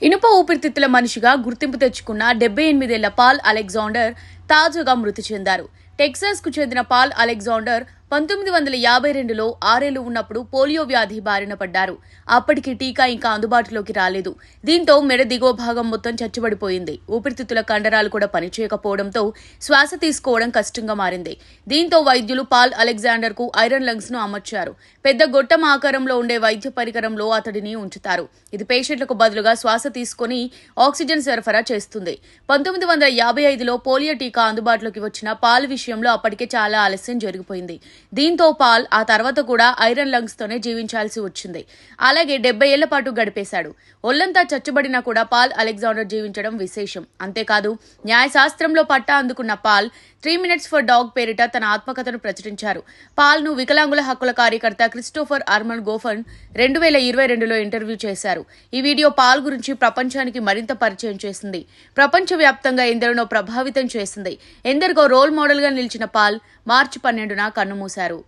ఇనుప ఊపిరితిత్తుల మనిషిగా గుర్తింపు తెచ్చుకున్న 78 ఏళ్ల పాల్ అలెగ్జాండర్ తాజాగా మృతి చెందారు. టెక్సాస్కు చెందిన పాల్ అలెగ్జాండర్ 1952లో 6 ఏళ్లు ఉన్నప్పుడు పోలియో వ్యాధి బారిన పడ్డారు. అప్పటికి టీకా ఇంకా అందుబాటులోకి రాలేదు. దీంతో మెడ దిగువ భాగం మొత్తం చచ్చుబడిపోయింది. ఊపిరితిత్తుల కండరాలు కూడా పనిచేయకపోవడంతో శ్వాస తీసుకోవడం కష్టంగా మారింది. దీంతో వైద్యులు పాల్ అలెగ్జాండర్కు ఐరన్ లంగ్స్ ను అమర్చారు. పెద్ద గొట్టం ఆకారంలో ఉండే వైద్య పరికరంలో అతడిని ఉంచుతారు. ఇది పేషెంట్లకు బదులుగా శ్వాస తీసుకుని ఆక్సిజన్ సరఫరా చేస్తుంది. 1955లో పోలియో టీకా అందుబాటులోకి వచ్చిన పాల్ విషయంలో అప్పటికే చాలా ఆలస్యం జరిగిపోయింది. దీంతో పాల్ ఆ తర్వాత కూడా ఐరన్ లంగ్స్ తోనే జీవించాల్సి వచ్చింది. అలాగే 70 ఏళ్ల పాటు గడిపేశాడు. ఒళ్లంతా చచ్చుబడినా కూడా పాల్ అలెగ్జాండర్ జీవించడం విశేషం. అంతేకాదు, న్యాయశాస్త్రంలో పట్టా అందుకున్న పాల్ 3 Minutes for Dog పేరిట తన ఆత్మకథను ప్రచురించారు. పాల్ ను వికలాంగుల హక్కుల కార్యకర్త క్రిస్టోఫర్ అర్మన్ గోఫన్ 2022లో ఇంటర్వ్యూ చేశారు. ఈ వీడియో పాల్ గురించి ప్రపంచానికి మరింత పరిచయం చేసింది. ప్రపంచవ్యాప్తంగా ఎందరినో ప్రభావితం చేసింది. ఎందరికో రోల్ మోడల్ గా నిలిచిన పాల్ మార్చి 12న కన్నుమూశారు.